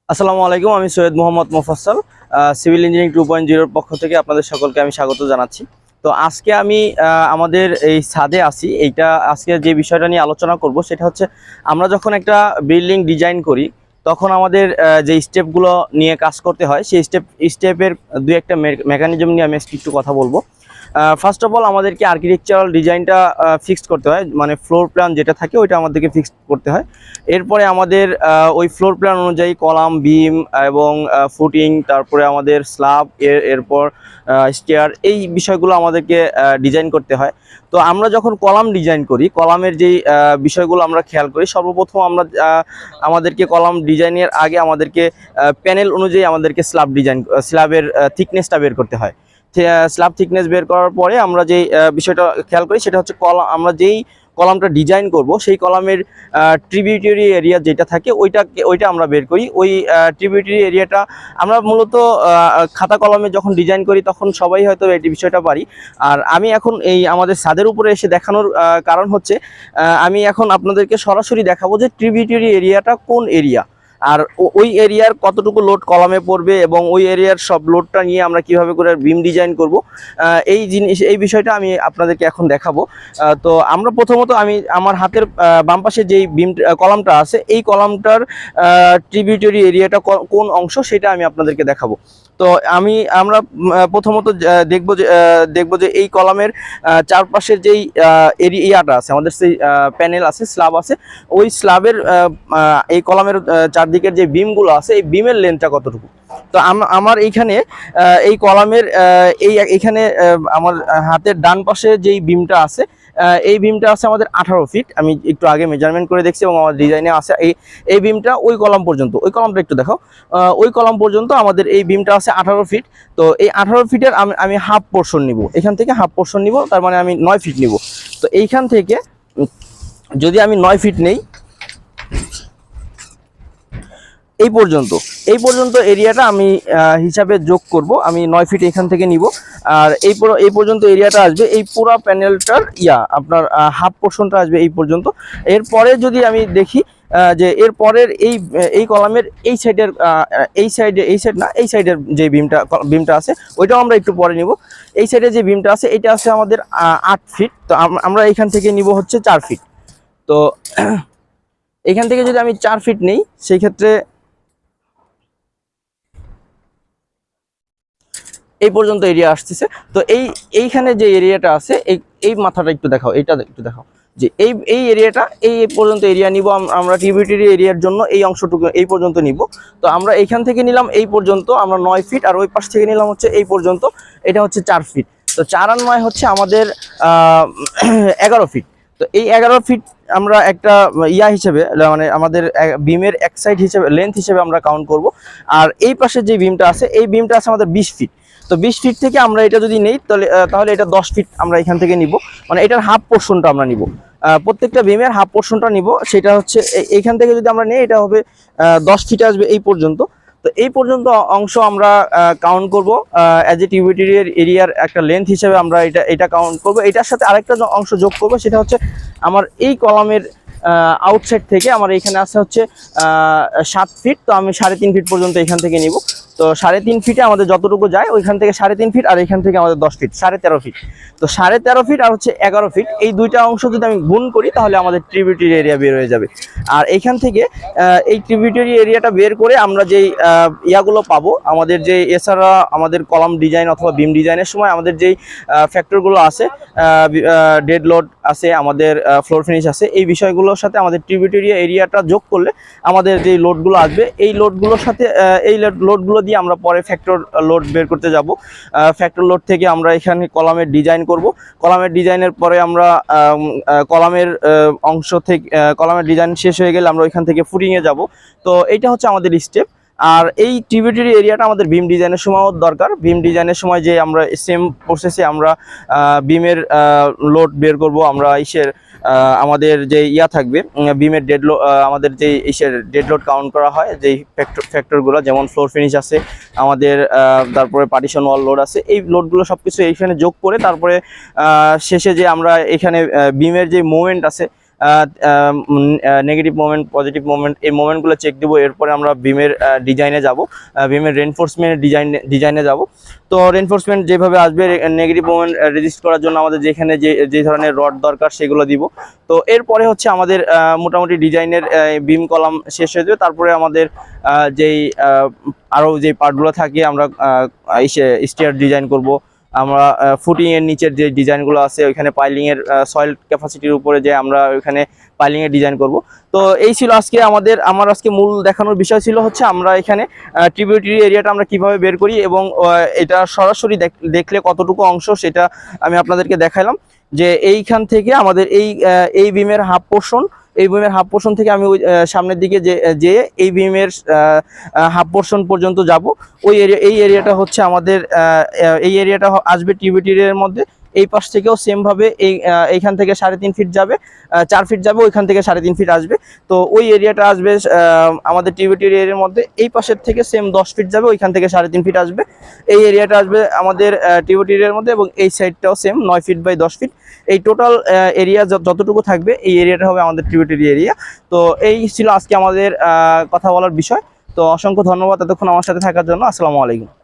আসসালামু আলাইকুম, আমি সৈয়দ মোহাম্মদ মোফাসাল সিভিল ইঞ্জিনিয়ারিং 2.0 পক্ষ থেকে আপনাদের সকলকে আমি স্বাগত জানাচ্ছি। তো আজকে আমি আমাদের এই ছাদে আছি। আজকে যে বিষয়টা নিয়ে আলোচনা করব সেটা হচ্ছে আমরা যখন একটা বিল্ডিং ডিজাইন করি তখন আমাদের যে স্টেপগুলো নিয়ে কাজ করতে হয় সেই স্টেপের দুই একটা মেকানিজম নিয়ে আমি একটু কথা বলবো। ফার্স্ট অফ অল আমাদেরকে আর্কিটেকচারাল ডিজাইনটা ফিক্সড করতে হয়, মানে ফ্লোর প্ল্যান যেটা থাকে ওইটা আমাদেরকে ফিক্সড করতে হয়। এরপরে আমাদের ওই ফ্লোর প্ল্যান অনুযায়ী কলাম, বিম এবং ফুটিং, তারপরে আমাদের স্ল্যাব, এরপর স্টেয়ার, এই বিষয়গুলো আমাদেরকে ডিজাইন করতে হয়। তো আমরা যখন কলাম ডিজাইন করি, কলামের যেই বিষয়গুলো আমরা খেয়াল করি, সর্বপ্রথম আমাদেরকে কলাম ডিজাইনের আগে আমাদেরকে প্যানেল অনুযায়ী আমাদেরকে স্ল্যাবের থিকনেসটা বের করতে হয়। স্ল্যাব থিকনেস বের করার পরে আমরা যেই বিষয়টা খেয়াল করি সেটা হচ্ছে আমরা যেই কলামটা ডিজাইন করব সেই কলামের ট্রিবিউটারি এরিয়া যেটা থাকে ওইটা আমরা বের করি। ওই ট্রিবিউটারি এরিয়াটা আমরা মূলত খাতা কলমে যখন ডিজাইন করি তখন সবাই হয়তো এই বিষয়টা পারি। আর আমি এখন এই আমাদের ছাদের উপরে এসে দেখানোর কারণ হচ্ছে আমি এখন আপনাদেরকে সরাসরি দেখাবো যে ট্রিবিউটারি এরিয়াটা কোন এরিয়া, আর ওই এরিয়ার কতটুকু লোড কলামে পড়বে এবং ওই এরিয়ার সব লোডটা নিয়ে আমরা কিভাবে করে বিম ডিজাইন করব, এই বিষয়টা আমি আপনাদেরকে এখন দেখাবো। তো আমরা প্রথমত আমার হাতের বাম পাশে যেই কলামটা আছে এই কলামটার ট্রিবিউটারি এরিয়াটা কোন অংশ সেটা আমি আপনাদেরকে দেখাবো। তো আমরা প্রথমত দেখবো যে এই কলামের চারপাশের যেই এরিয়াটা আছে, আমাদের সেই প্যানেল আছে, স্ল্যাব আছে, ওই স্ল্যাবের এই কলামের চারদিকের যে বিমগুলো আছে এই বিমের লেন্থটা কতটুকু। তো আমার এইখানে এই কলামের এইখানে আমার হাতের ডান পাশে যেই বিমটা আছে এই বিমটা আছে আমাদের 18 ফিট। আমি একটু আগে মেজারমেন্ট করে দেখছি এবং আমার ডিজাইনে আছে এই বিমটা ওই কলাম পর্যন্ত, ওই কলামটা একটু দেখো, ওই কলাম পর্যন্ত আমাদের এই বিমটা আছে 18 ফিট। তো এই 18 ফিটের আমি হাফ পোর্শন নিব, এখান থেকে হাফ পোর্শন নিব, তার মানে আমি 9 ফিট নিব। তো এইখান থেকে যদি আমি 9 ফিট নেই, এই পর্যন্ত এরিয়াটা আমি হিসাবে যোগ করব। আমি 9 ফিট এখান থেকে নিব, আর এই পর্যন্ত এরিয়াটা আসবে এই পুরো প্যানেলটার আপনার হাফ পোর্শনটা আসবে এই পর্যন্ত। এরপরে যদি আমি দেখি যে এর পরের এই কলামের এই সাইডের যে বিমটা আছে ওইটাও আমরা একটু পরে নিব। এই সাইডে যে বিমটা আছে এটা আছে আমাদের 8 ফিট। তো আমরা এখান থেকে নিব হচ্ছে 4 ফিট। তো এখান থেকে যদি আমি 4 ফিট নেই সেই ক্ষেত্রে এই পর্যন্ত এরিয়া আসতেছে। তো এইখানে যে এরিয়াটা আছে এই মাথাটা একটু দেখাও, এইটা একটু দেখাও, যে এই এরিয়াটা এই পর্যন্ত এরিয়া নিব আমরা ট্রিবিউটারি এরিয়ার জন্য, এই অংশটুকু এই পর্যন্ত নিব। তো আমরা এইখান থেকে নিলাম এই পর্যন্ত, আমরা 9 ফিট, আর ওই পাশ থেকে নিলাম হচ্ছে এই পর্যন্ত, এটা হচ্ছে 4 ফিট। তো 4 আর 9 হচ্ছে আমাদের 11 ফিট। তো এই 11 ফিট আমরা একটা হিসেবে, মানে আমাদের বিমের এক সাইড হিসেবে, লেন্থ হিসেবে আমরা কাউন্ট করব। আর এই পাশে যে বিমটা আছে এই বিমটা আছে আমাদের 20 ফিট। তো 20 ফিট থেকে আমরা এটা যদি নেই তাহলে এটা 10 ফিট আমরা এখান থেকে নিব, মানে এটার হাফ পোর্শনটা আমরা নিব। প্রত্যেকটা বিমের হাফ পোর্শনটা নিব, সেটা হচ্ছে এইখান থেকে যদি আমরা নিই এটা হবে 10 ফিট আসবে এই পর্যন্ত। তো এই পর্যন্ত অংশ আমরা কাউন্ট করব অ্যাজ এ ট্রিবিউটারি এরিয়ার একটা লেন্থ হিসেবে আমরা এটা কাউন্ট করব। এটার সাথে আরেকটা অংশ যোগ করব, সেটা হচ্ছে আমার এই কলামের আউটসাইড থেকে আমার এখানে আছে হচ্ছে 7 ফিট। তো আমি 3.5 ফিট পর্যন্ত এখান থেকে নিব। তো 3.5 ফিটে আমাদের যতটুকু যায় ওইখান থেকে 3.5 ফিট, আর এখান থেকে আমাদের 10 ফিট, 13.5 ফিট। তো 13.5 ফিট আর হচ্ছে 11 ফিট, এই দুইটা অংশ যদি আমি গুণ করি তাহলে আমাদের ট্রিবিউটারি এরিয়া বের হয়ে যাবে। আর এইখান থেকে এই ট্রিবিউটারি এরিয়াটা বের করে আমরা যেই ইয়াগুলো পাবো, আমাদের যে এছাড়া আমাদের কলাম ডিজাইন অথবা বিম ডিজাইনের সময় আমাদের যেই ফ্যাক্টরগুলো আছে, ডেড লোড আছে, আমাদের ফ্লোর ফিনিশ আছে, এই বিষয়গুলোর সাথে আমাদের ট্রিবিউটারি এরিয়াটা যোগ করলে আমাদের যে লোডগুলো আসবে এই লোডগুলোর সাথে এই লোডগুলো দিয়ে আমরা পরে ফ্যাক্টর লোড বের করতে যাব। ফ্যাক্টর লোড থেকে আমরা এখানে কলামের ডিজাইন করব। কলামের ডিজাইনের পরে আমরা কলামের অংশ থেকে কলামের ডিজাইন শেষ হয়ে গেলে আমরা ওইখান থেকে ফুটিংয়ে যাব। তো এইটা হচ্ছে আমাদের স্টেপ। আর এই ট্রিবিউটারি এরিয়াটা আমাদের বিম ডিজাইনের সময়ও দরকার। বিম ডিজাইনের সময় যে আমরা সেম প্রসেসে আমরা বিমের লোড বের করব, আমরা আমাদের যে থাকবে বিমের আমাদের যে ডেড লোড কাউন্ট করা হয়, যেই ফ্যাক্টরগুলো, যেমন ফ্লোর ফিনিশ আছে আমাদের, তারপরে পার্টিশন ওয়াল লোড আছে, এই লোডগুলো সব কিছু এইখানে যোগ করে তারপরে শেষে যে আমরা এখানে বিমের যে মুভমেন্ট আছে নেগেটিভ মোমেন্ট, পজিটিভ মোমেন্ট, এই মোমেন্টগুলো চেক দেবো। এরপরে আমরা বিমের ডিজাইনে যাব, বিমের রেনফোর্সমেন্টের ডিজাইনে যাব। তো রেনফোর্সমেন্ট যেভাবে আসবে, নেগেটিভ মোমেন্ট রেজিস্ট করার জন্য আমাদের যেখানে যে ধরনের রড দরকার সেগুলো দিব। তো এরপরে হচ্ছে আমাদের মোটামুটি ডিজাইনের বিম কলাম শেষ হয়ে যাবে। তারপরে আমাদের যেই আরও যে পার্টগুলো থাকে, আমরা স্টেয়ার ডিজাইন করব। আমরা ফুটিংয়ের নিচের যে ডিজাইনগুলো আছে ওইখানে পাইলিংয়ের সয়েল ক্যাপাসিটির উপরে যে আমরা ওইখানে পাইলিংয়ের ডিজাইন করব। তো এই ছিল আজকে আমার আজকে মূল দেখানোর বিষয় ছিল হচ্ছে আমরা এখানে ট্রিবিউটারি এরিয়াটা আমরা কিভাবে বের করি এবং এটা সরাসরি দেখলে কতটুকু অংশ সেটা আমি আপনাদেরকে দেখাইলাম। যে এইখান থেকে আমাদের এই বিমের হাফ পোর্শন থেকে আমি ওই সামনের দিকে যে এই বিমের হাফ পোর্শন পর্যন্ত যাব। এই এরিয়াটা হচ্ছে আমাদের এই এরিয়াটা আসবে ট্রিবিউটারির মধ্যে। এই পাশ থেকেও সেম ভাবে এইখান থেকে 3.5 ফিট যাবে, 4 ফিট যাবে, ওইখান থেকে 3.5 ফিট আসবে। তো ওই এরিয়াটা আসবে আমাদের ট্রিবিউটারি এরিয়ার মধ্যে। এই পাশের থেকে সেম 10 ফিট যাবে, ওইখান থেকে 3.5 ফিট আসবে। এই এরিয়াটা আসবে আমাদের ট্রিবিউটারি এরিয়ার মধ্যে এবং এই সাইডটাও সেম 9 ফিট বাই 10 ফিট। এই টোটাল এরিয়া যতটুকু থাকবে এই এরিয়াটা হবে আমাদের ট্রিবিউটারি এরিয়া। তো এই ছিল আজকে আমাদের কথা বলার বিষয়। তো অসংখ্য ধন্যবাদ এতক্ষণ আমার সাথে থাকার জন্য। আসসালামু আলাইকুম।